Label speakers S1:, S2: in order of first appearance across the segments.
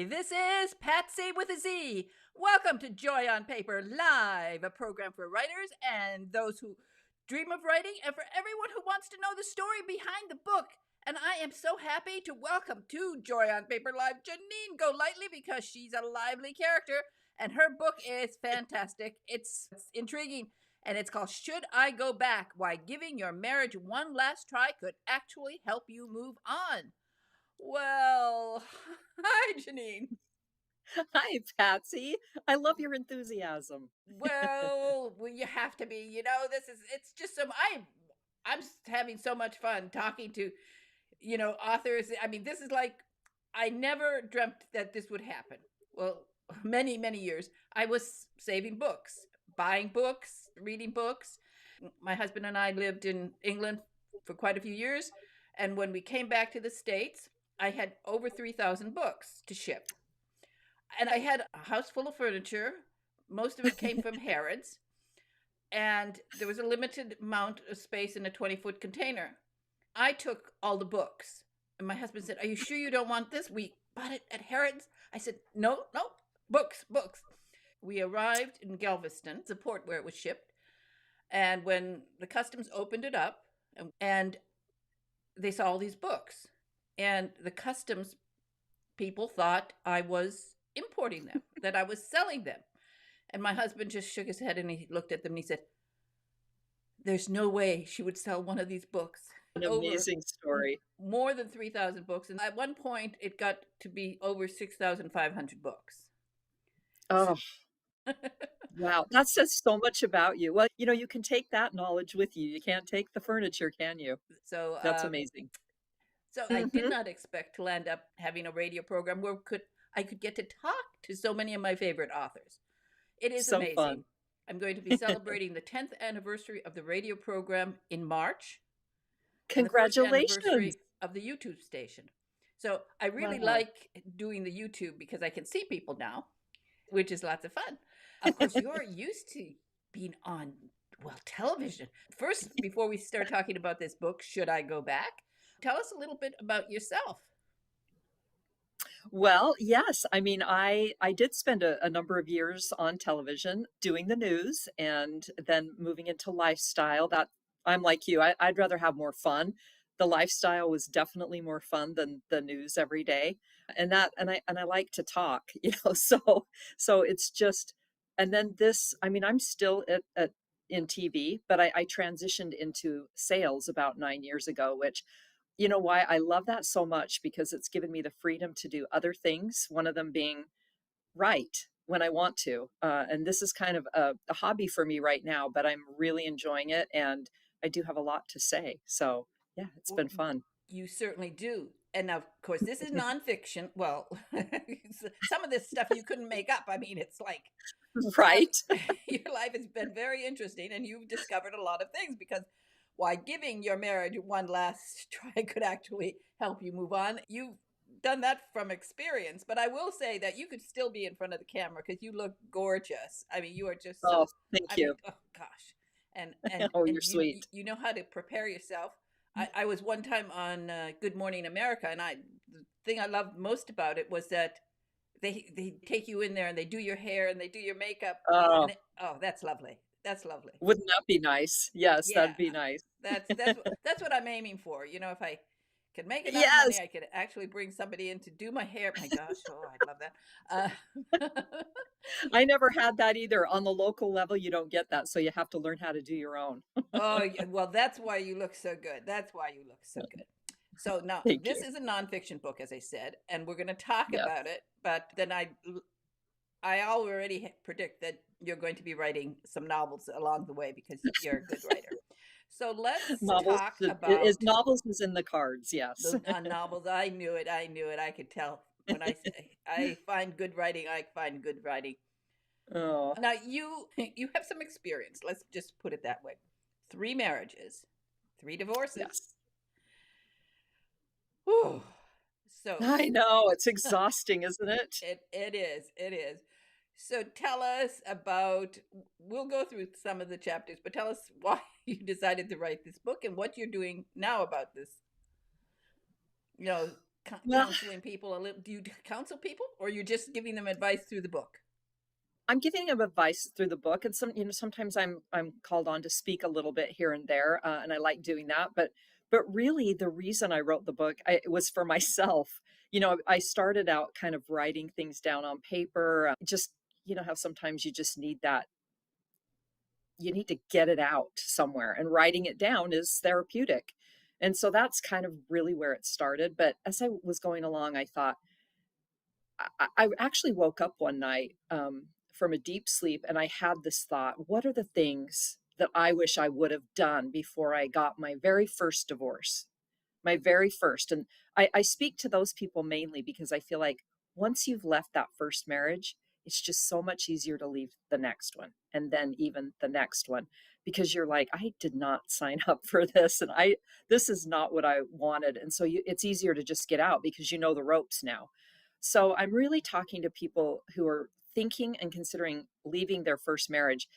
S1: Hi, this is Patsy with a Z. Welcome to Joy on Paper Live, a program for writers and those who dream of writing, and for everyone who wants to know the story behind the book. And I am so happy to welcome to Joy on Paper Live Janeen Golightly, because she's a lively character and her book is fantastic. It's intriguing, and it's called Should I Go Back? Why Giving Your Marriage One Last Try Could Actually Help You Move On. Well, hi, Janine.
S2: Hi, Patsy. I love your enthusiasm.
S1: Well, you have to be. It's just I'm having so much fun talking to, authors. I mean, this is like, I never dreamt that this would happen. Well, many, many years, I was saving books, buying books, reading books. My husband and I lived in England for quite a few years. And when we came back to the States, I had over 3,000 books to ship. And I had a house full of furniture. Most of it came from Harrods. And there was a limited amount of space in a 20-foot container. I took all the books. And my husband said, "Are you sure you don't want this? We bought it at Harrods." I said, "No, no, books, books." We arrived in Galveston, the port where it was shipped. And when the customs opened it up, and they saw all these books, and the customs people thought I was importing them, that I was selling them. And my husband just shook his head and he looked at them and he said, "There's no way she would sell one of these books."
S2: An
S1: Over
S2: amazing story.
S1: more than 3,000 books. And at one point, it got to be over 6,500 books.
S2: Oh, wow. That says so much about you. Well, you can take that knowledge with you. You can't take the furniture, can you?
S1: So,
S2: That's amazing.
S1: I did
S2: Hmm.
S1: not expect to land up having a radio program where I could get to talk to so many of my favorite authors. It is
S2: So fun.
S1: amazing. I'm going to be celebrating the 10th anniversary of the radio program in March, and the first
S2: Congratulations.
S1: anniversary of the YouTube station. So I really
S2: Wow.
S1: like doing the YouTube because I can see people now, which is lots of fun. Of course, you're used to being on, well, television. First, before we start talking about this book, Should I Go Back? Tell us a little bit about yourself.
S2: Well, yes. I mean, I did spend a number of years on television doing the news and then moving into lifestyle. That I'm like you. I'd rather have more fun. The lifestyle was definitely more fun than the news every day. And I like to talk, so it's just and then this, I mean, I'm still at in TV, but I transitioned into sales about 9 years ago, which you know why I love that so much because it's given me the freedom to do other things, one of them being write when I want to. And this is kind of a hobby for me right now, but I'm really enjoying it and I do have a lot to say. So, yeah, it's
S1: Well,
S2: been fun.
S1: you certainly do. And now, of course, this is nonfiction. Well, some of this stuff you couldn't make up. I mean, it's like
S2: Right?
S1: your life has been very interesting and you've discovered a lot of things, because why giving your marriage one last try could actually help you move on. You've done that from experience, but I will say that you could still be in front of the camera because you look gorgeous. I mean, you are just
S2: Oh,
S1: so,
S2: thank
S1: I mean,
S2: you.
S1: oh gosh. And
S2: Oh,
S1: and
S2: you're
S1: you
S2: sweet.
S1: you know how to prepare yourself. I was one time on Good Morning America, and the thing I loved most about it was that they take you in there and they do your hair and they do your makeup,
S2: Oh,
S1: and oh, that's lovely. That's lovely.
S2: wouldn't that be nice? Yes,
S1: Yeah,
S2: that'd be nice.
S1: that's what I'm aiming for. If I could make enough money,
S2: Yes,
S1: I could actually bring somebody in to do my hair. My gosh, oh, I'd love that.
S2: I never had that either. On the local level, you don't get that, so you have to learn how to do your own.
S1: Oh, yeah, well, that's why you look so good. That's why you look so good. So now
S2: Thank
S1: this
S2: you.
S1: is a nonfiction book, as I said, and we're going to talk
S2: Yes.
S1: about it. But then I already predict that you're going to be writing some novels along the way because you're a good writer. So let's
S2: Novels
S1: talk
S2: is
S1: about
S2: novels is in the cards, yes.
S1: the novels. I knew it. I knew it. I could tell when I say I find good writing. I find good writing.
S2: Oh,
S1: Now you have some experience. Let's just put it that way. 3 marriages, 3 divorces.
S2: yes.
S1: Whew. So
S2: I know, it's exhausting, isn't it?
S1: it is. It is. So tell us about. We'll go through some of the chapters, but tell us why you decided to write this book and what you're doing now about this. You know,
S2: Well,
S1: counseling people a little? Do you counsel people, or you're just giving them advice through the book?
S2: I'm giving him advice through the book, and sometimes I'm called on to speak a little bit here and there, and I like doing that. But really, the reason I wrote the book it was for myself. I started out kind of writing things down on paper, just how sometimes you just need that. You need to get it out somewhere, and writing it down is therapeutic. And so that's kind of really where it started. But as I was going along, I thought, I actually woke up one night from a deep sleep and I had this thought: what are the things that I wish I would have done before I got my very first divorce? My very first. And I speak to those people mainly because I feel like once you've left that first marriage, it's just so much easier to leave the next one and then even the next one, because you're like, I did not sign up for this, and this is not what I wanted. And so it's easier to just get out because you know the ropes now. So I'm really talking to people who are thinking and considering leaving their first marriage.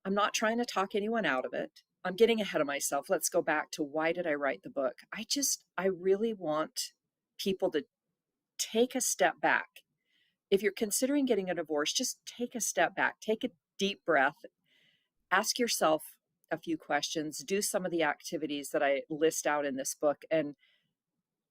S2: I'm not trying to talk anyone out of it. I'm getting ahead of myself. Let's go back to, why did I write the book? I really want people to take a step back. If you're considering getting a divorce, just take a step back, take a deep breath, ask yourself a few questions, do some of the activities that I list out in this book, and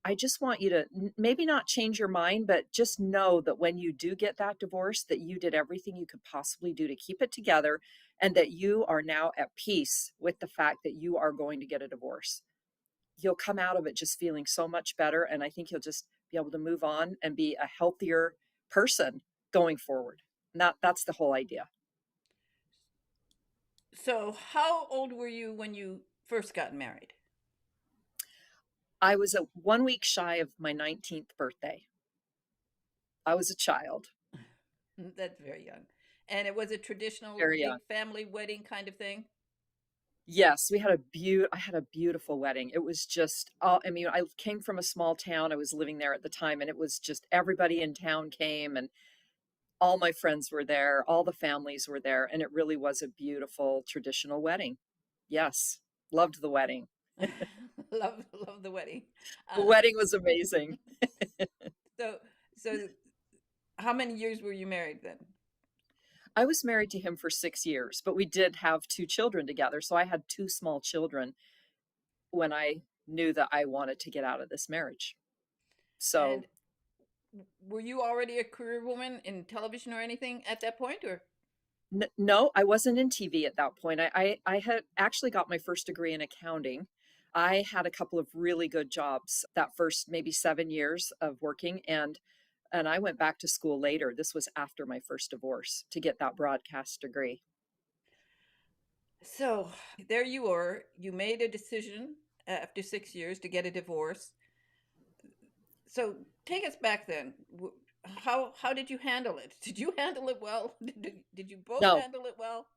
S2: I just want you to maybe not change your mind, but just know that when you do get that divorce, that you did everything you could possibly do to keep it together, and that you are now at peace with the fact that you are going to get a divorce. You'll come out of it just feeling so much better. And I think you'll just be able to move on and be a healthier person going forward. And that's the whole idea.
S1: So, how old were you when you first got married?
S2: I was a 1 week shy of my 19th birthday. I was a child,
S1: That's very young. And it was a traditional
S2: very young.
S1: big family wedding kind of thing.
S2: Yes, I had a beautiful wedding. It was just, I mean, I came from a small town. I was living there at the time, and it was just everybody in town came, and all my friends were there, all the families were there, and it really was a beautiful traditional wedding. Yes, loved the wedding.
S1: Love the wedding.
S2: The
S1: Uh,
S2: wedding was amazing.
S1: so so how many years were you married then?
S2: I was married to him for 6 years, but we did have two children together. So I had two small children when I knew that I wanted to get out of this marriage. So
S1: And were you already a career woman in television or anything at that point, or?
S2: No, I wasn't in TV at that point. I had actually got my first degree in accounting. I had a couple of really good jobs that first maybe 7 years of working, and I went back to school later. This was after my first divorce to get that broadcast degree.
S1: So there you were. You made a decision after 6 years to get a divorce. So take us back then. How did you handle it? Did you handle it well? Did you both
S2: No,
S1: handle it well?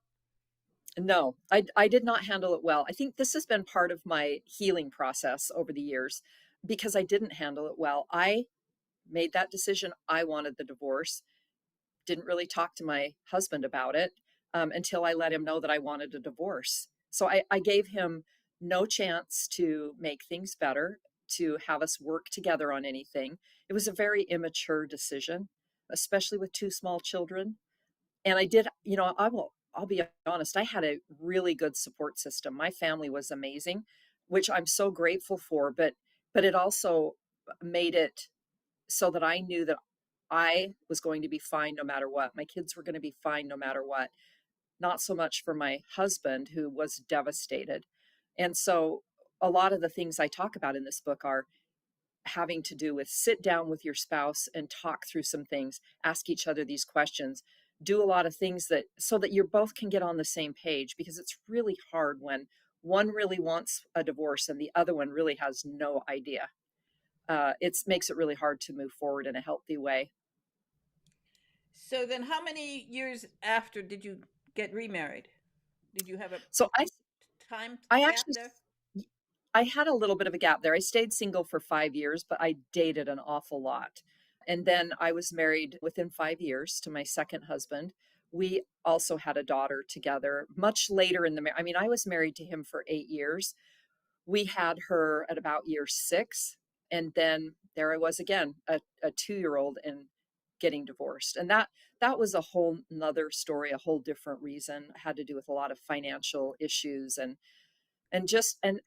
S2: no, I did not handle it well. I think this has been part of my healing process over the years because I didn't handle it well. I made that decision. I wanted the divorce. Didn't really talk to my husband about it until I let him know that I wanted a divorce. So I gave him no chance to make things better, to have us work together on anything. It was a very immature decision, especially with two small children. And I did, I'll be honest, I had a really good support system. My family was amazing, which I'm so grateful for, but it also made it so that I knew that I was going to be fine no matter what. My kids were going to be fine no matter what. Not so much for my husband, who was devastated. And so a lot of the things I talk about in this book are having to do with sit down with your spouse and talk through some things, ask each other these questions, do a lot of things that so that you both can get on the same page, because it's really hard when one really wants a divorce and the other one really has no idea. It makes it really hard to move forward in a healthy way.
S1: So then, how many years after did you get remarried? Did you have a
S2: So
S1: time
S2: I
S1: gap
S2: actually
S1: there?
S2: I had a little bit of a gap there. I stayed single for 5 years, but I dated an awful lot. And then I was married within 5 years to my second husband. We also had a daughter together much later in the I mean, I was married to him for 8 years. We had her at about year 6. And then there I was again, a 2-year-old and getting divorced. And that was a whole nother story, a whole different reason. It had to do with a lot of financial issues and just and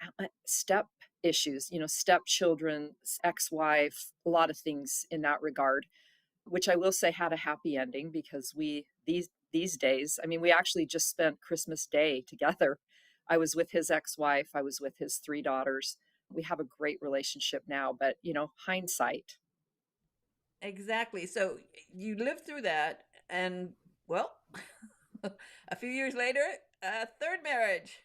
S2: step issues, stepchildren, ex-wife, a lot of things in that regard, which I will say had a happy ending because these days, I mean, we actually just spent Christmas Day together. I was with his ex-wife, I was with his 3 daughters. We have a great relationship now, but hindsight.
S1: Exactly. So you lived through that, and well, a few years later, a third marriage.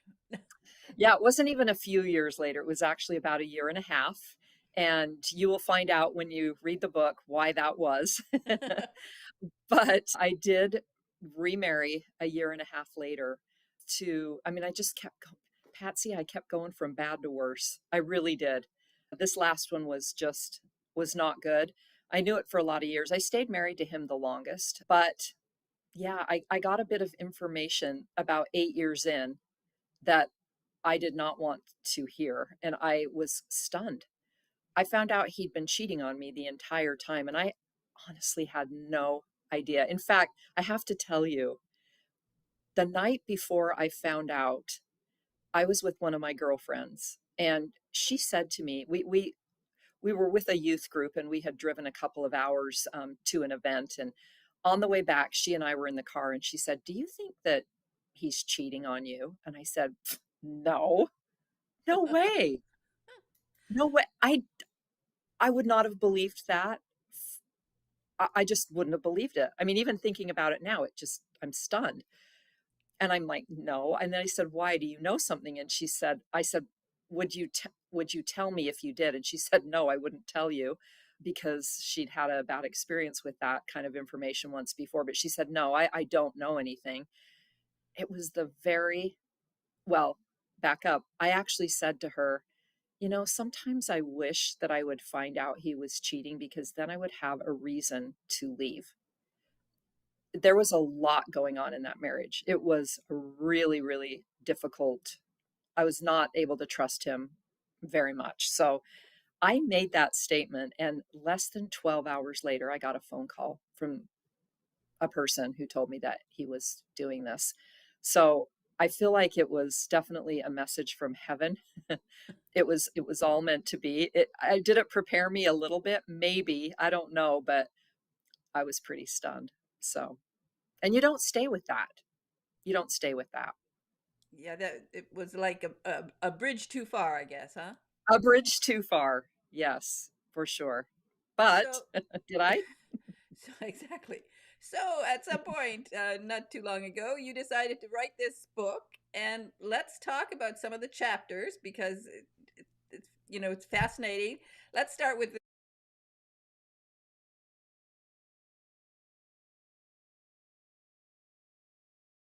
S2: Yeah, it wasn't even a few years later. It was actually about a year and a half. And you will find out when you read the book why that was. But I did remarry a year and a half later I mean, I just Patsy, I kept going from bad to worse. I really did. This last one was not good. I knew it for a lot of years. I stayed married to him the longest, but yeah, I got a bit of information about 8 years in that I did not want to hear, and I was stunned. I found out he'd been cheating on me the entire time, and I honestly had no idea. In fact, I have to tell you, the night before I found out, I was with one of my girlfriends, and she said to me, we were with a youth group, and we had driven a couple of hours to an event, and on the way back, she and I were in the car, and she said, "Do you think that he's cheating on you?" And I said, "No, no way, no way." I would not have believed that. I just wouldn't have believed it. I mean, even thinking about it now, I'm stunned. And I'm like, no. And then I said, why? Do you know something? And I said, would you tell me if you did? And she said, no, I wouldn't tell you because she'd had a bad experience with that kind of information once before. But she said, no, I don't know anything. It was well, back up. I actually said to her, sometimes I wish that I would find out he was cheating because then I would have a reason to leave. There was a lot going on in that marriage. It was really, really difficult. I was not able to trust him very much. So I made that statement, and less than 12 hours later, I got a phone call from a person who told me that he was doing this. So I feel like it was definitely a message from heaven. It was all meant to be. Did it prepare me a little bit? Maybe. I don't know, but I was pretty stunned. So, and you don't stay with that. You don't stay with that.
S1: Yeah, that it was like a bridge too far, I guess, huh?
S2: A bridge too far. Yes, for sure. But
S1: So,
S2: did I?
S1: so exactly. So at some point, not too long ago, you decided to write this book, and let's talk about some of the chapters because it's fascinating. Let's start with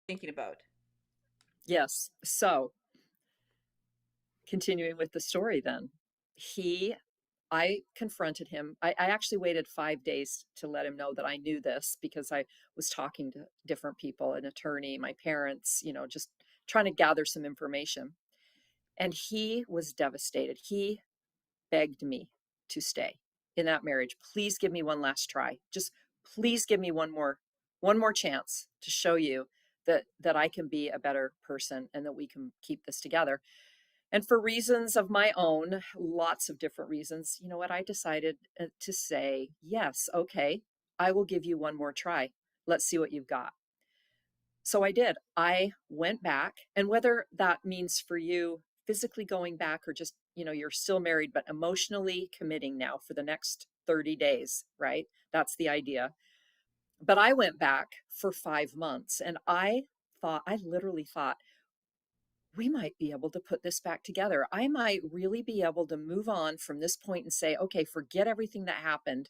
S1: thinking about.
S2: Yes. So, continuing with the story then. I confronted him. I actually waited 5 days to let him know that I knew this because I was talking to different people, an attorney, my parents, just trying to gather some information. And he was devastated. He begged me to stay in that marriage. Please give me one last try. Just please give me one more chance to show you that I can be a better person and that we can keep this together. And for reasons of my own, lots of different reasons, you know what? I decided to say, yes, okay, I will give you one more try. Let's see what you've got. So I did. I went back, and whether that means for you physically going back or just, you're still married, but emotionally committing now for the next 30 days, right? That's the idea. But I went back for 5 months and I literally thought, we might be able to put this back together. I might really be able to move on from this point and say, okay, forget everything that happened.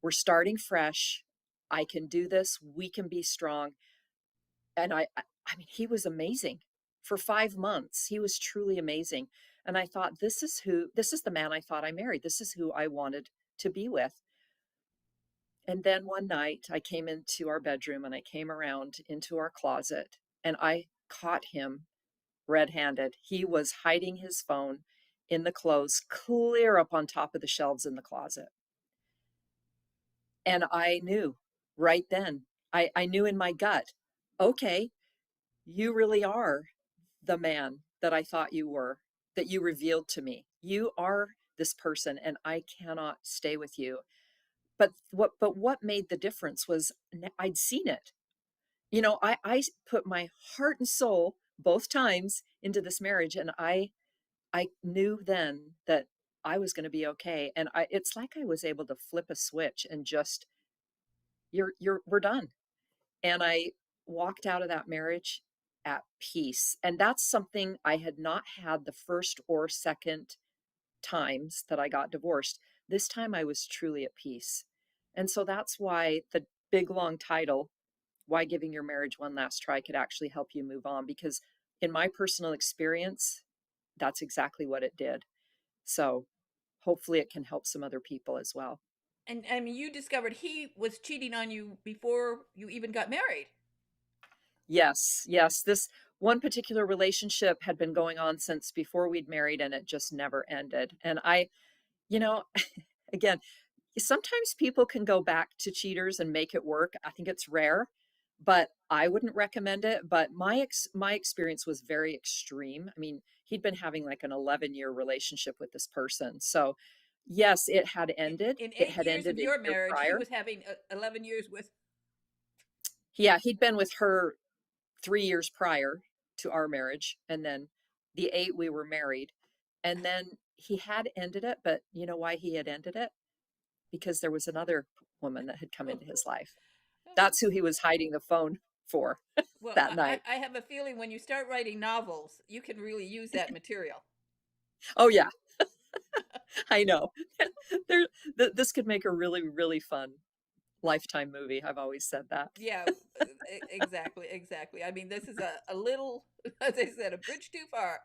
S2: We're starting fresh. I can do this. We can be strong. And I mean, he was amazing for 5 months. He was truly amazing. And I thought, this is the man I thought I married. This is who I wanted to be with. And then one night I came into our bedroom and I came around into our closet and I caught him red handed. He was hiding his phone in the clothes, clear up on top of the shelves in the closet. And I knew right then, I knew in my gut, okay, you really are the man that I thought you were, that you revealed to me. You are this person, and I cannot stay with you. But what made the difference was I'd seen it. I put my heart and soul both times into this marriage, and I knew then that I was going to be okay. And it's like I was able to flip a switch and just we're done. And I walked out of that marriage at peace. And that's something I had not had the first or second times that I got divorced. This time I was truly at peace. And so that's why the big long title, Why Giving Your Marriage One Last Try, could actually help you move on. Because in my personal experience, that's exactly what it did. So hopefully it can help some other people as well.
S1: And I mean, you discovered he was cheating on you before you even got married.
S2: Yes, yes. This one particular relationship had been going on since before we'd married, and it just never ended. And you know, again, sometimes people can go back to cheaters and make it work. I think it's rare, but I wouldn't recommend it. But my experience was very extreme. I mean, he'd been having like an 11-year relationship with this person. So, yes, it had ended.
S1: In
S2: It
S1: eight
S2: had
S1: years of
S2: ended a
S1: your
S2: year
S1: marriage, he
S2: prior.
S1: was having 11 years with.
S2: Yeah, he'd been with her 3 years prior to our marriage, and then the 8 we were married, and then he had ended it, but you know why he had ended it? Because there was another woman that had come into his life. That's who he was hiding the phone for
S1: Well,
S2: that night.
S1: I have a feeling when you start writing novels, you can really use that material.
S2: Oh, yeah, I know. There this could make a really, really fun Lifetime movie, I've always said that.
S1: Yeah, exactly, exactly. I mean, this is a little, as I said, a bridge too far.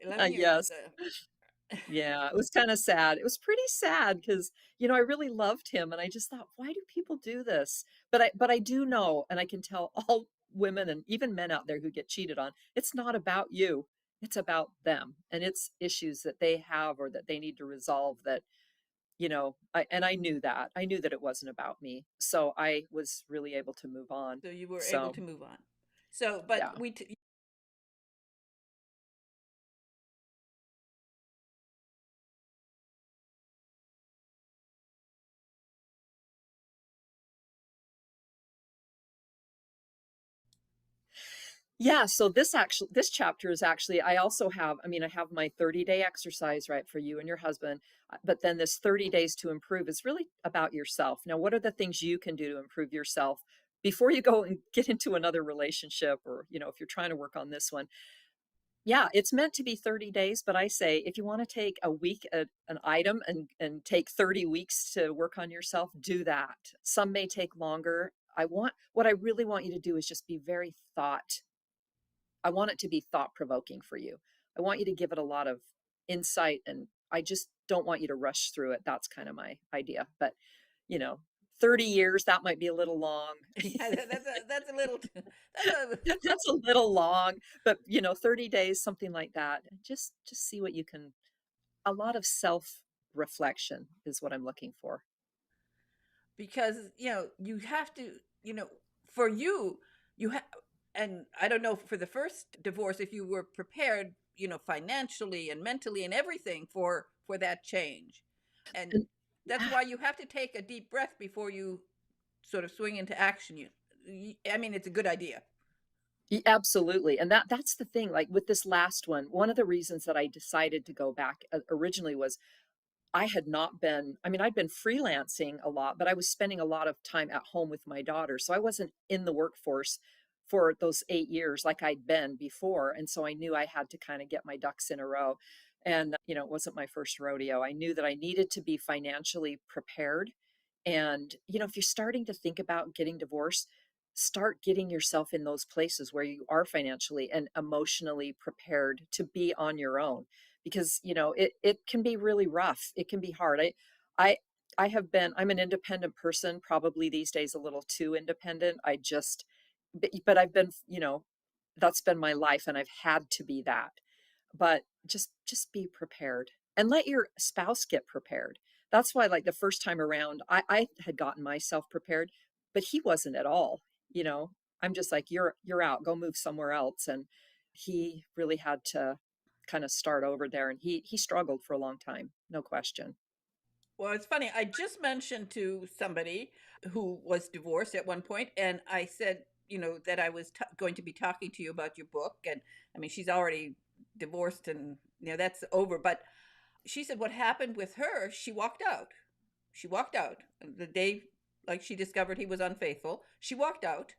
S1: 11 years.
S2: Yes. Yeah, it was kinda sad. It was pretty sad because I really loved him, and I just thought, "Why do people do this?" But I do know, and I can tell all women and even men out there who get cheated on, it's not about you. It's about them, and it's issues that they have or that they need to resolve I knew that. I knew that it wasn't about me, so I was really able to move on.
S1: So you were able
S2: So,
S1: to move on. So, but
S2: yeah. Yeah, so this chapter is actually I also have I mean, I have my 30-day exercise, right, for you and your husband, but then this 30 days to improve is really about yourself. Now, what are the things you can do to improve yourself before you go and get into another relationship or, if you're trying to work on this one? Yeah, it's meant to be 30 days, but I say if you wanna take a week at an item and take 30 weeks to work on yourself, do that. Some may take longer. What I really want you to do is just be very I want it to be thought provoking for you. I want you to give it a lot of insight, and I just don't want you to rush through it. That's kind of my idea. But, you know, 30 years, that might be a little long.
S1: Yeah, that's a little, that's a,
S2: That's a little long, but 30 days, something like that. And just see what you can a lot of self reflection is what I'm looking for.
S1: because, you have to, you know, for you, you have, and I don't know for the first divorce if you were prepared, financially and mentally and everything for that change. And
S2: And
S1: that's why you have to take a deep breath before you sort of swing into action. I mean, it's a good idea.
S2: Absolutely. And that's the thing. Like with this last one of the reasons that I decided to go back originally was I had not been I mean, I'd been freelancing a lot, but I was spending a lot of time at home with my daughter. So I wasn't in the workforce for those 8 years like I'd been before, and so I knew I had to kinda get my ducks in a row. And, it wasn't my first rodeo. I knew that I needed to be financially prepared. And, if you're starting to think about getting divorced, start getting yourself in those places where you are financially and emotionally prepared to be on your own because it can be really rough. It can be hard. I I'm an independent person, probably these days a little too independent. But I've been, that's been my life and I've had to be that. but just be prepared and let your spouse get prepared. That's why, like, the first time around, I had gotten myself prepared, but he wasn't at all, you know? I'm just like, "You're out, go move somewhere else," and he really had to kinda start over there, and he struggled for a long time, no question.
S1: Well, it's funny. I just mentioned to somebody who was divorced at one point, and I said, that I was going to be talking to you about your book. And I mean, she's already divorced and, that's over. But she said what happened with her, she walked out. She walked out the day, like she discovered he was unfaithful. She walked out,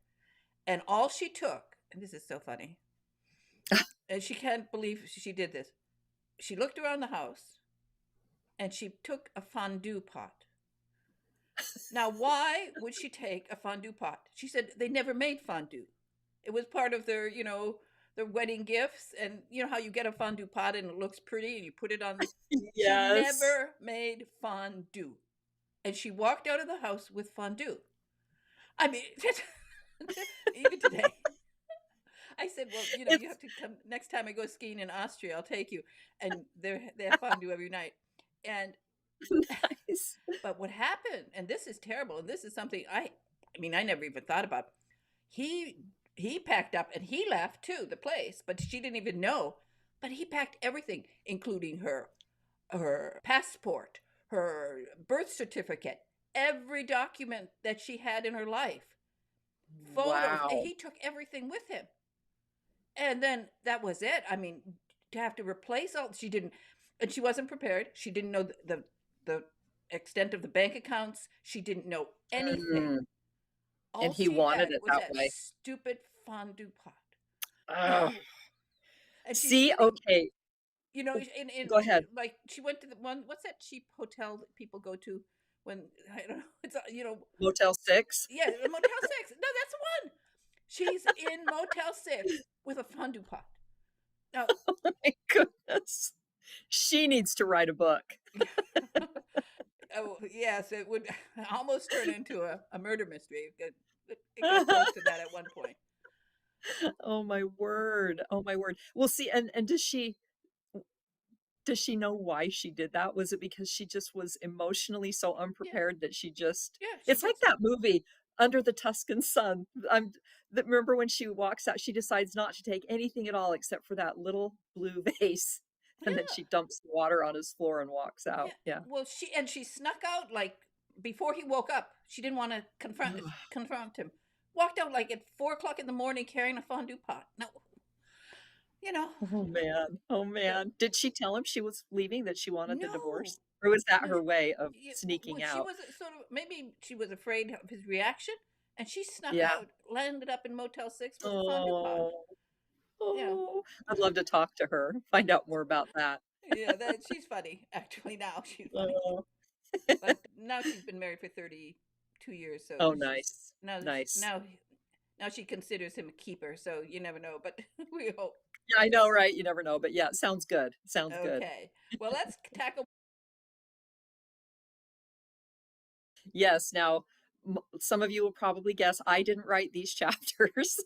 S1: and all she took, and this is so funny, and she can't believe she did this. She looked around the house and she took a fondue pot. Now, why would she take a fondue pot? She said they never made fondue. It was part of their wedding gifts, and you know how you get a fondue pot and it looks pretty and you put it on. She
S2: Yes.
S1: never made fondue, and she walked out of the house with fondue. I mean, even today. I said, well, you
S2: It's
S1: have to come next time I go skiing in Austria. I'll take you, and they have fondue every night. And
S2: nice.
S1: but what happened, and this is terrible, and this is something I mean, I never even thought about. He he packed up and he left too, the place, but she didn't even know. But he packed everything, including her passport, her birth certificate, every document that she had in her life, photos.
S2: Wow.
S1: He took everything with him. And then that was it. I mean, to have to replace all, she didn't, and she wasn't prepared. She didn't know the extent of the bank accounts. She didn't know anything.
S2: Mm,
S1: All
S2: and he
S1: she
S2: wanted
S1: had
S2: it
S1: was
S2: that
S1: that
S2: way.
S1: stupid fondue pot.
S2: Ugh.
S1: And she's
S2: See,
S1: sitting,
S2: okay,
S1: in
S2: go ahead.
S1: like she went to the one, what's that cheap hotel that people go to when, I don't know, it's
S2: Motel 6?
S1: yeah, the Motel 6. No, that's the one. She's in Motel 6 with a fondue pot. Now,
S2: My goodness. She needs to write a book.
S1: oh, yes, it would almost turn into a murder mystery. It got close to that at one point.
S2: Oh my word. Oh my word. Well, see, and does she know why she did that? Was it because she just was emotionally so
S1: Yeah,
S2: unprepared that she just
S1: yeah, she
S2: it's like
S1: just,
S2: that movie, Under the Tuscan Sun. That remember when she walks out, she decides not to take anything at all except for that little blue vase, and then
S1: yeah,
S2: she dumps the water on his floor and walks
S1: yeah.
S2: out. Yeah.
S1: Well, she snuck out like before he woke up. She didn't want to confront him. Walked out like at 4 o'clock in the morning carrying a fondue pot. No, you know,
S2: Oh man. Oh
S1: the
S2: man. Did she tell him she was leaving, that she wanted the
S1: no,
S2: divorce? Or was that
S1: no.
S2: her way of
S1: Well,
S2: sneaking
S1: she
S2: out?
S1: was sort of, maybe she was afraid of his reaction, and she snuck
S2: Yeah.
S1: out, landed up in Motel 6 with a fondue pot.
S2: Oh.
S1: You know,
S2: Oh. I'd love to talk to her, find out more about that.
S1: yeah, that she's funny. Actually, now she's funny.
S2: Oh.
S1: But now she's been married for 32 years, so
S2: Oh,
S1: she's
S2: nice. Nice.
S1: now she considers him a keeper. So you never know, but we hope.
S2: Yeah, I know, right? You never know, but yeah, sounds good. Sounds good.
S1: Okay, well, let's tackle.
S2: Yes, now, some of you will probably guess I didn't write these chapters.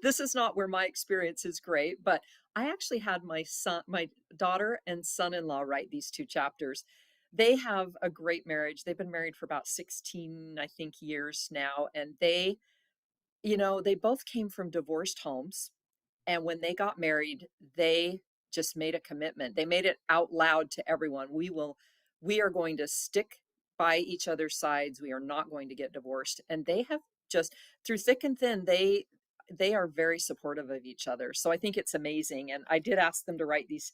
S2: This is not where my experience is great, but I actually had my daughter and son-in-law write these 2 chapters. They have a great marriage. They've been married for about 16, I think, years now, and they both came from divorced homes. And when they got married, they just made a commitment. They made it out loud to everyone. We are going to stick by each other's sides. We are not going to get divorced. And they have just through thick and thin, they are very supportive of each other. So I think it's amazing. And I did ask them to write these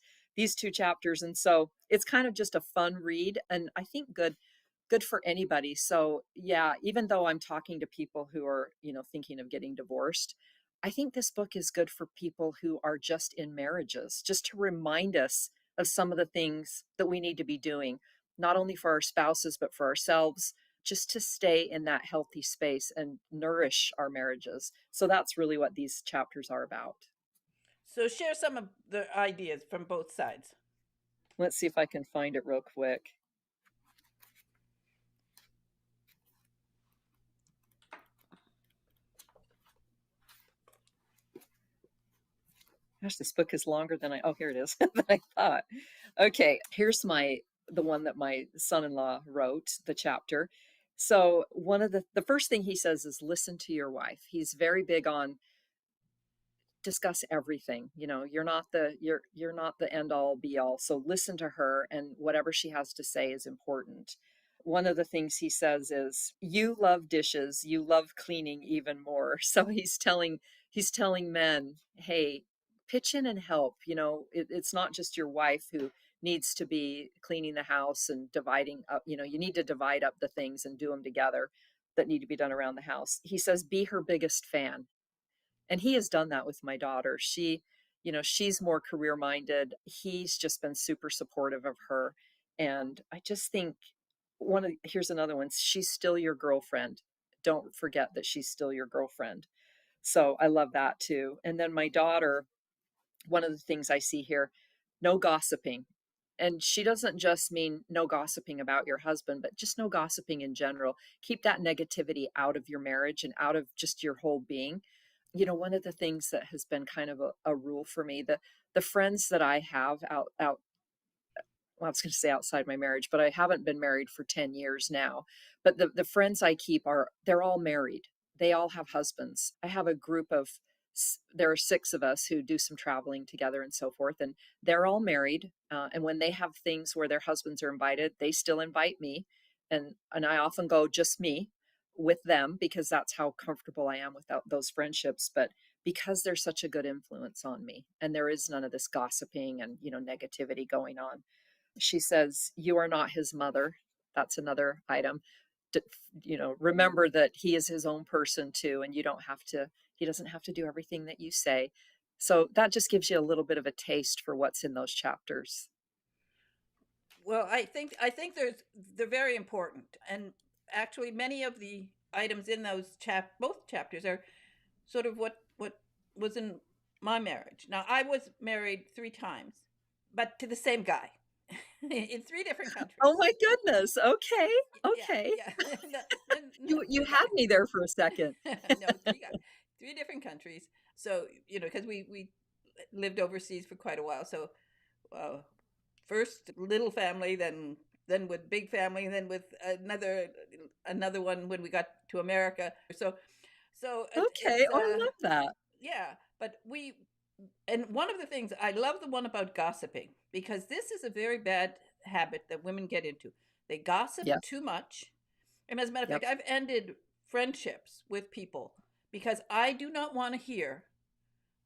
S2: 2 chapters. And so it's kind of just a fun read and I think good for anybody. So, yeah, even though I'm talking to people who are, thinking of getting divorced, I think this book is good for people who are just in marriages, just to remind us of some of the things that we need to be doing, not only for our spouses, but for ourselves, just to stay in that healthy space and nourish our marriages. So that's really what these chapters are about.
S1: So share some of the ideas from both sides.
S2: Let's see if I can find it real quick. Gosh, this book is longer than oh, here it is, than I thought. Okay, here's the one that my son-in-law wrote, the chapter. So one of the first thing he says is listen to your wife. He's very big on discuss everything. You know, you're not the end all be all. So listen to her, and whatever she has to say is important. One of the things he says is you love dishes, you love cleaning even more. So he's telling men, hey, pitch in and help. You know, it's not just your wife who needs to be cleaning the house and dividing up, you know, you need to divide up the things and do them together that need to be done around the house. He says be her biggest fan, and he has done that with my daughter. She, you know, she's more career minded. He's just been super supportive of her. And I just think here's another one. She's still your girlfriend. Don't forget that she's still your girlfriend. So I love that too. And then my daughter, one of the things I see here, no gossiping. And she doesn't just mean no gossiping about your husband, but just no gossiping in general. Keep that negativity out of your marriage and out of just your whole being. You know, one of the things that has been kind of a rule for me, the friends that I have out well, I was going to say outside my marriage, but I haven't been married for 10 years now. But the friends I keep they're all married. They all have husbands. I have a group of, there are 6 of us who do some traveling together and so forth, and they're all married. And when they have things where their husbands are invited, they still invite me. And I often go just me with them because that's how comfortable I am without those friendships. But because they're such a good influence on me, and there is none of this gossiping and, you know, negativity going on. She says, "You are not his mother." That's another item. You know, remember that he is his own person too, and he doesn't have to do everything that you say. So that just gives you a little bit of a taste for what's in those chapters.
S1: Well, I think they're very important, and actually, many of the items in those both chapters are sort of what was in my marriage. Now, I was married 3 times, but to the same guy in 3 different
S2: Oh
S1: countries.
S2: my goodness. Okay.
S1: Yeah,
S2: Okay.
S1: yeah. No, no,
S2: You had
S1: 3 guys.
S2: me there for a second.
S1: No, 3 guys, 3 different countries. So because we lived overseas for quite a while. So uh, first little family, then with big family, and then with another one when we got to America. So
S2: Okay.
S1: it's
S2: Oh, I love that.
S1: yeah. But and one of the things I love, the one about gossiping, because this is a very bad habit that women get into. They gossip
S2: Yes.
S1: too much, and as a matter of
S2: Yep.
S1: fact, I've ended friendships with people because I do not want to hear.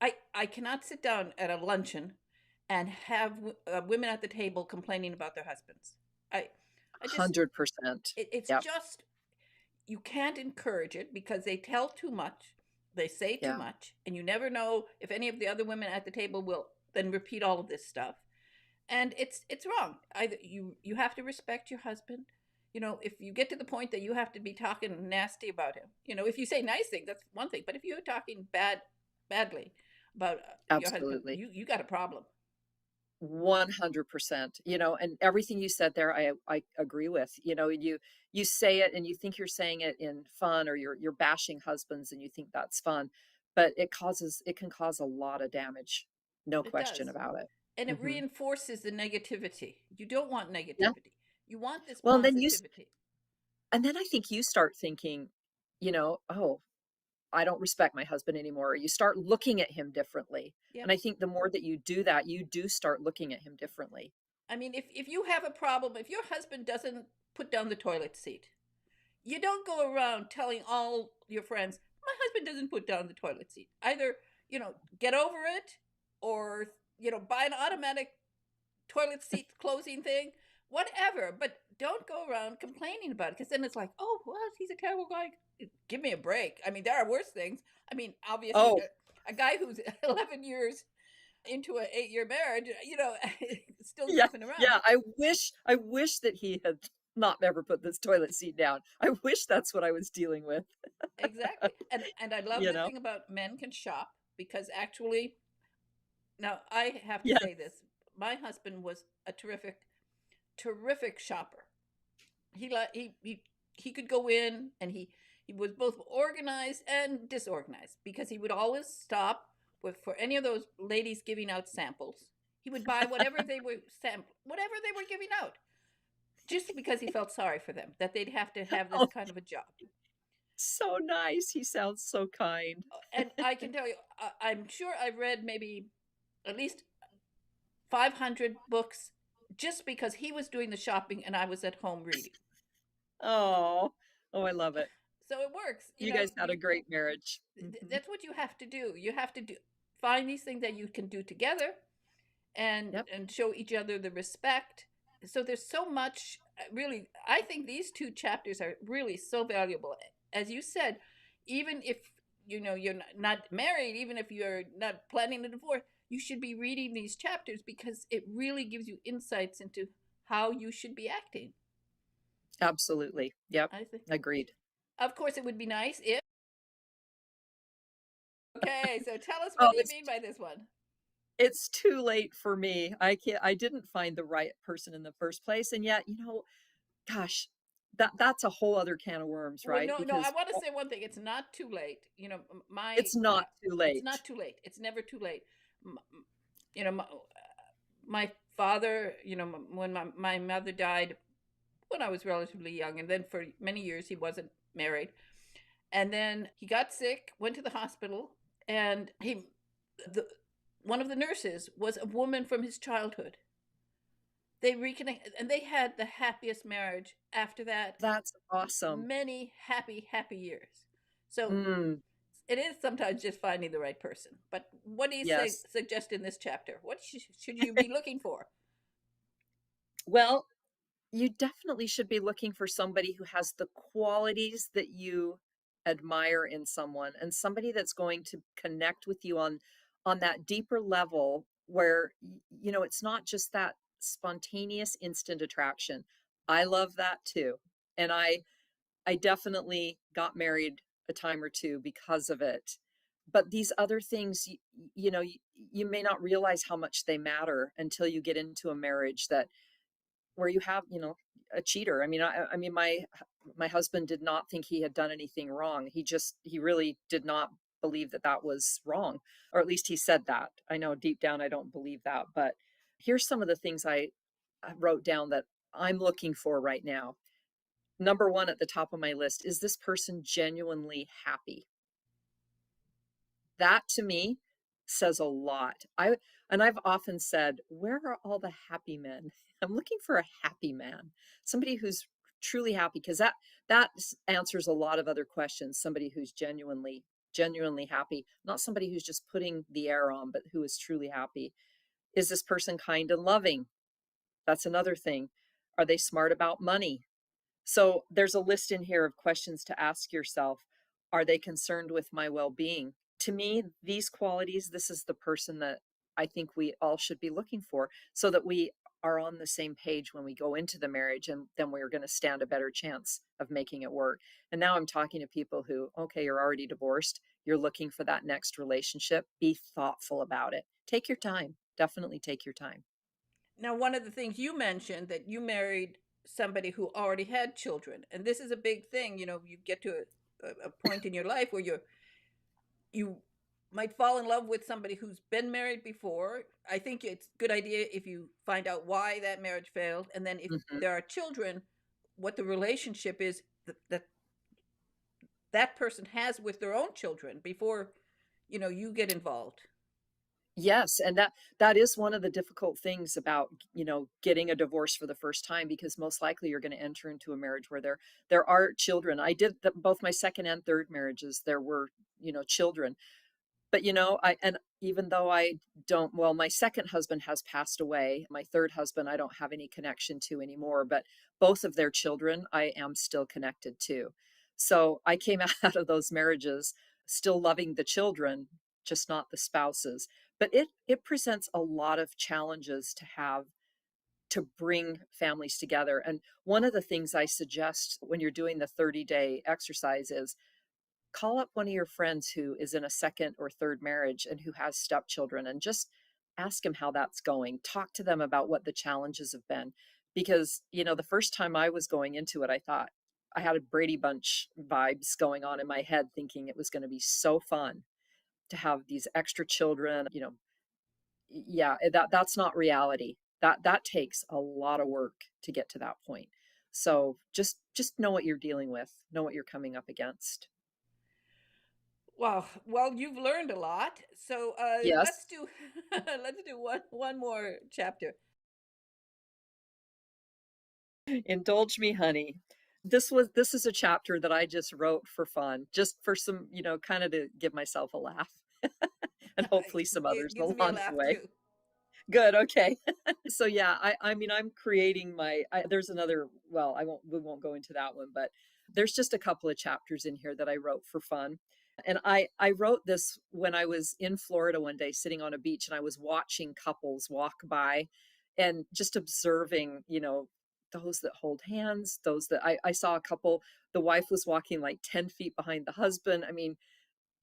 S1: I cannot sit down at a luncheon and have women at the table complaining about their husbands. I I just
S2: 100%.
S1: it's
S2: Yep.
S1: just, you can't encourage it because they tell too much, they say too
S2: Yeah.
S1: much, and you never know if any of the other women at the table will then repeat all of this stuff. And it's wrong. Either you have to respect your husband. If you get to the point that you have to be talking nasty about him, if you say nice things, that's one thing. But if you're talking badly about your husband,
S2: Absolutely.
S1: you got a problem.
S2: 100%. You know, and everything you said there, I agree with. You know, you say it and you think you're saying it in fun, or you're bashing husbands and you think that's fun, but it can cause a lot of damage. No
S1: It
S2: question
S1: does.
S2: about it.
S1: And it
S2: Hmm.
S1: reinforces the negativity. You don't want
S2: Yeah.
S1: negativity. You want this
S2: Well,
S1: positivity.
S2: and then I think you start thinking, you know, oh, I don't respect my husband anymore. You start looking at him differently.
S1: Yep.
S2: And I think the more that you do that, you do start looking at him differently.
S1: I mean, if you have a problem, if your husband doesn't put down the toilet seat, you don't go around telling all your friends, my husband doesn't put down the toilet seat. Either, get over it, or, buy an automatic toilet seat closing thing, whatever. But don't go around complaining about it, because then it's like, oh, well, he's a terrible guy. Give me a break. I mean, there are worse things. I mean, obviously,
S2: Oh,
S1: a guy who's 11 years into an 8-year marriage, still
S2: yeah,
S1: goofing around.
S2: yeah. I wish that he had not ever put this toilet seat down. I wish that's what I was dealing with,
S1: Exactly. And I love
S2: you
S1: the
S2: know?
S1: thing about men can shop, because actually, now I have to
S2: Yeah.
S1: say this, my husband was a terrific shopper. He could go in, and he was both organized and disorganized, because he would always stop for any of those ladies giving out samples. He would buy whatever they were giving out, just because he felt sorry for them that they'd have to have this
S2: Oh,
S1: kind of a job.
S2: so nice. He sounds so kind.
S1: And I can tell you, I'm sure I've read maybe at least 500 books just because he was doing the shopping and I was at home reading.
S2: Oh, oh, I love it.
S1: So it works,
S2: You guys had a great marriage. Mhm.
S1: that's what you have to do. You have to find these things that you can do together,
S2: Yep,
S1: and show each other the respect. So there's so much, really. I think these two chapters are really so valuable. As you said, even if you're not married, even if you're not planning a divorce, you should be reading these chapters because it really gives you insights into how you should be acting.
S2: absolutely. Yep,
S1: I think,
S2: agreed.
S1: of course, it would be nice if. Okay, so tell us, what
S2: Oh,
S1: do you mean by this one?
S2: it's too late for me. I didn't find the right person in the first place, and yet, gosh, that's a whole other can of worms,
S1: Well,
S2: right?
S1: no, no. I
S2: Because
S1: want to say one thing. It's not too late. My,
S2: it's not too
S1: it's
S2: late.
S1: not too late. It's never too late. You know, my father. When my mother died when I was relatively young, and then for many years he wasn't married, and then he got sick, went to the hospital, and the one of the nurses was a woman from his childhood. They reconnected, and they had the happiest marriage after that.
S2: That's awesome.
S1: Many happy, happy years. So
S2: Mm,
S1: it is sometimes just finding the right person. But what do you
S2: yes.
S1: suggest in this chapter? What should you be looking for?
S2: Well, you definitely should be looking for somebody who has the qualities that you admire in someone, and somebody that's going to connect with you on that deeper level where it's not just that spontaneous instant attraction. I love that too. And I definitely got married a time or two because of it. But these other things, you may not realize how much they matter until you get into a marriage that where you have, a cheater. I mean, my husband did not think he had done anything wrong. He really did not believe that that was wrong, or at least he said that. I know deep down I don't believe that, but here's some of the things I wrote down that I'm looking for right now. Number one at the top of my list is this person genuinely happy? That to me says a lot. I've often said, "Where are all the happy men?" I'm looking for a happy man, somebody who's truly happy, because that answers a lot of other questions. Somebody who's genuinely happy, not somebody who's just putting the air on, but who is truly happy. Is this person kind and loving? That's another thing. Are they smart about money? So there's a list in here of questions to ask yourself. Are they concerned with my well being? To me, these qualities, this is the person that I think we all should be looking for so that we are on the same page when we go into the marriage, and then we're going to stand a better chance of making it work. And now I'm talking to people who, okay, you're already divorced, you're looking for that next relationship. Be thoughtful about it. Take your time. Definitely take your time.
S1: Now, one of the things you mentioned, that you married somebody who already had children, and this is a big thing. You get to a point in your life where you might fall in love with somebody who's been married before. I think it's a good idea if you find out why that marriage failed, and then if
S2: Mhm.
S1: there are children, what the relationship is that person has with their own children before you get involved.
S2: Yes, and that is one of the difficult things about, getting a divorce for the first time, because most likely you're gonna enter into a marriage where there are children. I did both my second and third marriages, there were, children. But, I and even though I don't well, my second husband has passed away. My third husband, I don't have any connection to anymore, but both of their children, I am still connected to. So I came out of those marriages still loving the children, just not the spouses. But it presents a lot of challenges to bring families together. And one of the things I suggest when you're doing the 30-day exercise is call up one of your friends who is in a second or third marriage and who has stepchildren, and just ask them how that's going. Talk to them about what the challenges have been. Because, the first time I was going into it, I thought I had a Brady Bunch vibes going on in my head, thinking it was going to be so fun. to have these extra children, yeah, that's not reality. That takes a lot of work to get to that point. So just know what you're dealing with, know what you're coming up against.
S1: Well, you've learned a lot. So
S2: Yes.
S1: let's do let's do one more chapter.
S2: Indulge me, honey. This is a chapter that I just wrote for fun, just for some, kind of to give myself a laugh and hopefully some
S1: It
S2: others
S1: gives me a
S2: along the
S1: laugh
S2: way.
S1: too.
S2: Good, okay. So yeah, I mean I'm creating there's another, well, we won't go into that one, but there's just a couple of chapters in here that I wrote for fun. And I wrote this when I was in Florida one day sitting on a beach and I was watching couples walk by and just observing, those that hold hands, those that I saw a couple, the wife was walking like 10 feet behind the husband. I mean,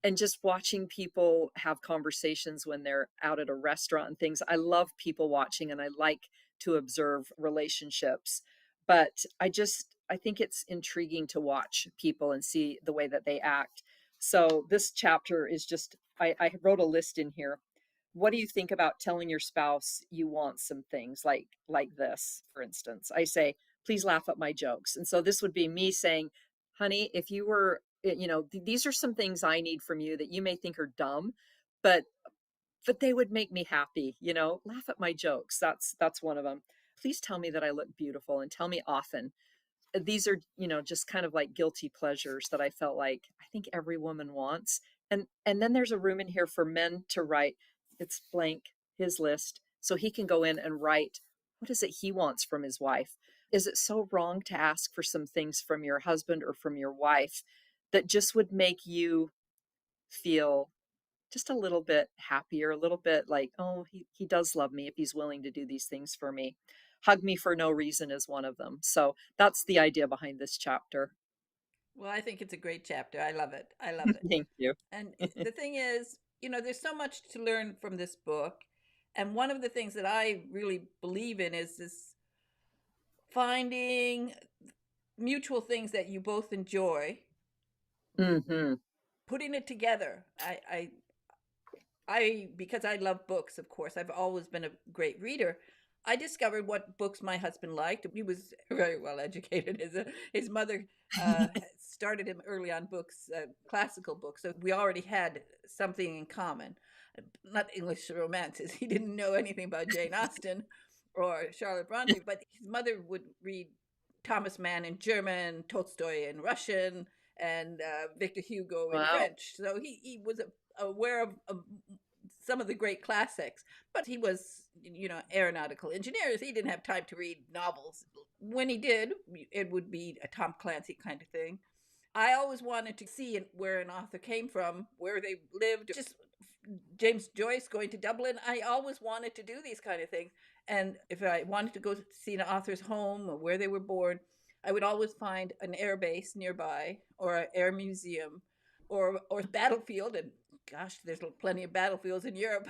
S2: and just watching people have conversations when they're out at a restaurant and things. I love people watching and I like to observe relationships. But I think it's intriguing to watch people and see the way that they act. So this chapter is just, I wrote a list in here. What do you think about telling your spouse you want some things like this, for instance? I say, please laugh at my jokes. And so this would be me saying, honey, if you were, these are some things I need from you that you may think are dumb, but they would make me happy, laugh at my jokes. That's one of them. Please tell me that I look beautiful and tell me often. These are, just kind of like guilty pleasures that I felt like I think every woman wants. And then there's a room in here for men to write. It's blank, his list, so he can go in and write what is it he wants from his wife. Is it so wrong to ask for some things from your husband or from your wife that just would make you feel just a little bit happier, a little bit like, oh, he does love me if he's willing to do these things for me. Hug me for no reason is one of them. So that's the idea behind this chapter.
S1: Well, I think it's a great chapter. I love it. I love it.
S2: Thank you.
S1: And the thing is, there's so much to learn from this book. And one of the things that I really believe in is this finding mutual things that you both enjoy,
S2: Hmm.
S1: putting it together. Because I love books, of course, I've always been a great reader. I discovered what books my husband liked. He was very well educated. His mother started him early on books, classical books. So we already had something in common. Not English romances. He didn't know anything about Jane Austen or Charlotte Bronte, but his mother would read Thomas Mann in German, Tolstoy in Russian, and Victor Hugo in
S2: Wow.
S1: French. So he was aware of some of the great classics, but he was, aeronautical engineers. He didn't have time to read novels. When he did, it would be a Tom Clancy kind of thing. I always wanted to see where an author came from, where they lived. Just James Joyce going to Dublin. I always wanted to do these kind of things. And if I wanted to go see an author's home or where they were born, I would always find an air base nearby or an air museum or a battlefield. And gosh, there's plenty of battlefields in Europe.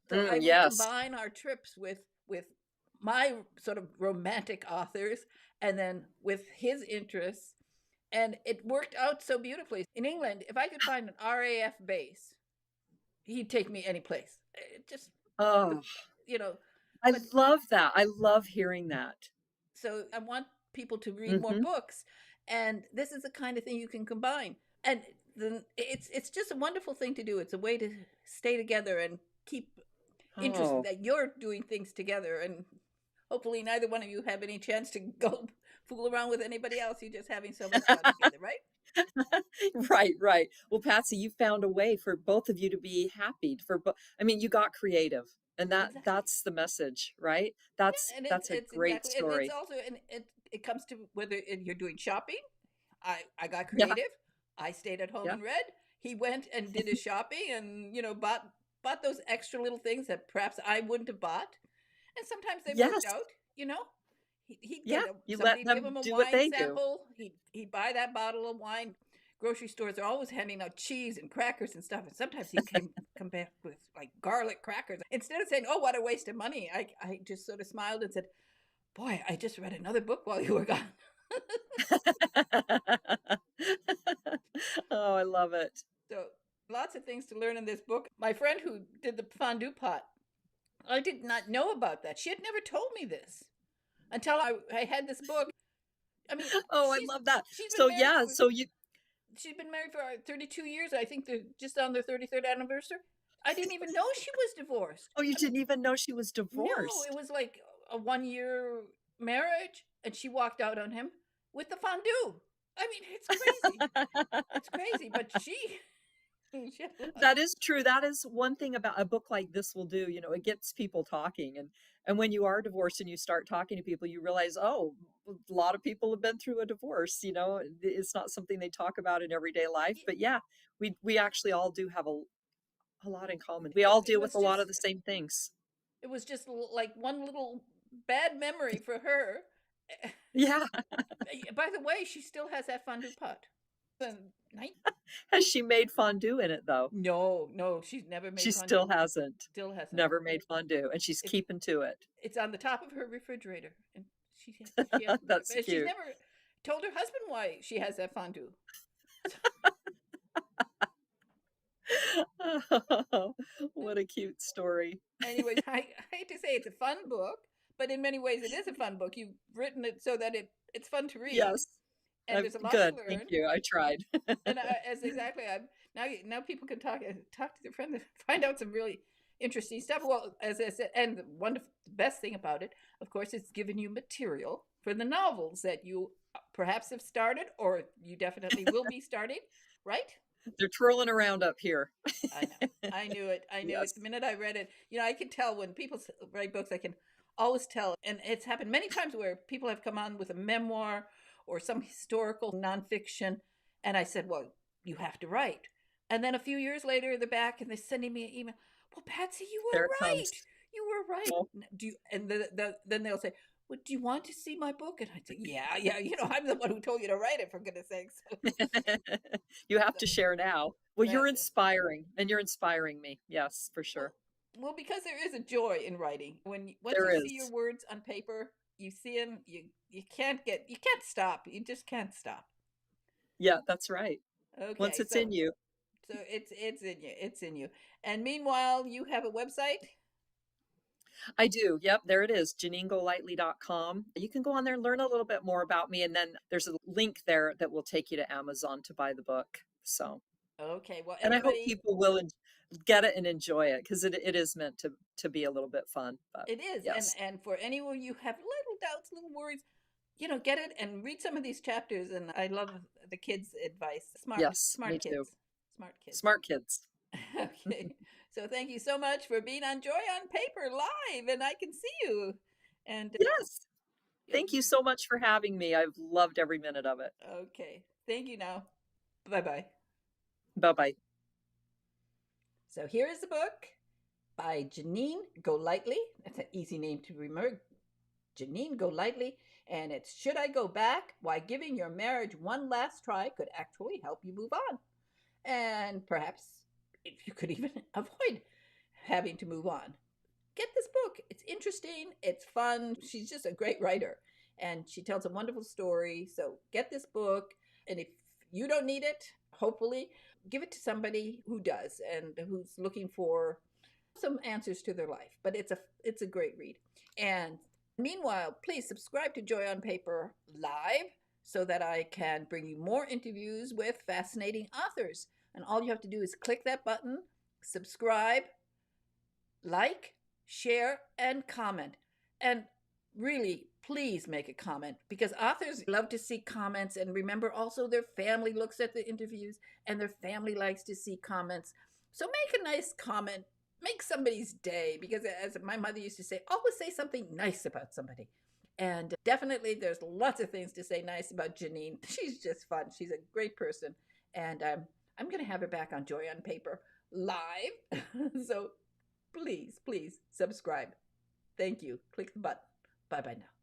S1: So I would
S2: Yes.
S1: combine our trips with my sort of romantic authors and then with his interests. And it worked out so beautifully. In England, if I could find an RAF base, he'd take me any place. It just,
S2: Oh,
S1: you know,
S2: I
S1: but
S2: love that. I love hearing that.
S1: so I want people to read more
S2: Hmm.
S1: books, and this is the kind of thing you can combine. And then it's just a wonderful thing to do. It's a way to stay together and keep interest
S2: Oh.
S1: that you're doing things together, and hopefully neither one of you have any chance to go fool around with anybody else. You're just having so much fun together, right?
S2: Right, right. Well, Patsy, you found a way for both of you to be happy. I mean, you got creative, and
S1: Exactly.
S2: that's the message, right?
S1: And
S2: That's a
S1: it's
S2: great
S1: exactly, and it's
S2: story.
S1: also, and it comes to whether you're doing shopping. I got
S2: Yeah,
S1: creative. I stayed at home
S2: yeah.
S1: and read. He went and did his shopping, and bought those extra little things that perhaps I wouldn't have bought. And sometimes they worked
S2: Yes.
S1: out. He'd
S2: Yeah.
S1: get
S2: You let
S1: somebody to give
S2: them
S1: him a
S2: do what
S1: wine
S2: they do.
S1: sample. He'd buy that bottle of wine. Grocery stores are always handing out cheese and crackers and stuff, and sometimes he come back with like garlic crackers. Instead of saying, "Oh, what a waste of money," I just sort of smiled and said, "Boy, I just read another book while you were gone."
S2: Oh, I love it.
S1: So Lots of things to learn in this book. My friend who did the fondue pot, I did not know about that. She had never told me this until I had this book. I mean,
S2: Oh, I
S1: she's
S2: love that.
S1: she's been
S2: So
S1: married
S2: yeah,
S1: for
S2: so you
S1: she's been married for 32 years. I think they're just on their 33rd anniversary. I didn't even know she was divorced.
S2: oh, you
S1: I mean,
S2: didn't even know she was
S1: no, it
S2: divorced.
S1: was like a 1 year marriage, and she walked out on him with the fondue. I mean, it's crazy. It's crazy, but she had a lot.
S2: That is true. That is one thing about a book like this will do, you know, it gets people talking. And when you are divorced and you start talking to people, you realize, oh, a lot of people have been through a divorce, you know. It's not something they talk about in everyday life, but yeah, we actually all do have a lot in common. We all deal with a lot of the same things.
S1: It was just like one little bad memory for her.
S2: Yeah.
S1: By the way, she still has that fondue pot. The night?
S2: Has she made fondue in it though?
S1: No, no, she's never
S2: She
S1: made
S2: still
S1: fondue.
S2: hasn't.
S1: Still hasn't.
S2: Never made fondue, and she's
S1: It's
S2: keeping to it.
S1: it's on the top of her refrigerator, and she hasn't done it.
S2: That's
S1: But she's
S2: cute.
S1: never told her husband why she has that fondue.
S2: Oh, what a cute story.
S1: Anyways, I hate to say it's a fun book, but in many ways it is a fun book. You've written it so that it's fun to read,
S2: Yes.
S1: and there's a lot to
S2: Good. Thank
S1: learn.
S2: you. I tried.
S1: And as exactly, now people can talk to their friends and find out some really interesting stuff. Well, as I said, and the best thing about it, of course, it's given you material for the novels that you perhaps have started, or you definitely will be starting, right?
S2: They're twirling around up here.
S1: I know. I knew it. I knew it.
S2: Yes.
S1: The minute I read it, I can tell when people write books, I can always tell. And it's happened many times where people have come on with a memoir or some historical nonfiction. And I said, well, you have to write. And then a few years later, they're back and they're sending me an email. Well, Patsy, you
S2: There it
S1: were right.
S2: comes.
S1: You were right.
S2: Oh.
S1: Do you, and then they'll say, well, do you want to see my book? And I say, yeah, yeah. I'm the one who told you to write it, for goodness sakes.
S2: You have
S1: So,
S2: to share now. Well, you're
S1: uh,
S2: inspiring, and you're inspiring me. Yes, for
S1: well,
S2: sure.
S1: well, because there is a joy in writing. Once
S2: There
S1: you see your
S2: is.
S1: words on paper, you see them. You can't stop. You just can't stop.
S2: Yeah, that's right. Once
S1: Okay,
S2: it's in you.
S1: so it's in you. It's in you. And meanwhile, you have a website.
S2: I do. Yep, there it is, JaneenGolightly.com. You can go on there and learn a little bit more about me. And then there's a link there that will take you to Amazon to buy the book. So,
S1: Okay, well,
S2: and I hope
S1: everybody,
S2: people will get it and enjoy it because it is meant to be a little bit fun. But
S1: it is. And
S2: yes,
S1: for anyone you have little doubts, little worries, get it and read some of these chapters. And I love the kids' advice.
S2: yes, me
S1: Smart
S2: too.
S1: kids. Smart kids.
S2: Smart kids.
S1: Okay. So thank you so much for being on Joy on Paper live, and I can see you. And
S2: Yes. Thank you so much for having me. I've loved every minute of it.
S1: okay, thank you now. Bye bye.
S2: Bye bye.
S1: So here is the book by Janeen Golightly. That's an easy name to remember. Janeen Golightly, and it's Should I Go Back? Why Giving Your Marriage One Last Try Could Actually Help You Move On. And perhaps if you could even avoid having to move on. Get this book. It's interesting. It's fun. She's just a great writer. And she tells a wonderful story. So get this book. And if you don't need it, hopefully, give it to somebody who does and who's looking for some answers to their life. But it's a great read. And meanwhile, please subscribe to Joy on Paper Live so that I can bring you more interviews with fascinating authors. And all you have to do is click that button, subscribe, like, share, and comment. And really, please make a comment because authors love to see comments. And remember, also, their family looks at the interviews and their family likes to see comments. So make a nice comment. Make somebody's day because, as my mother used to say, always say something nice about somebody. And definitely, there's lots of things to say nice about Janeen. She's just fun. She's a great person. And I'm going to have her back on Joy on Paper live. So please, please subscribe. Thank you. Click the button. Bye bye now.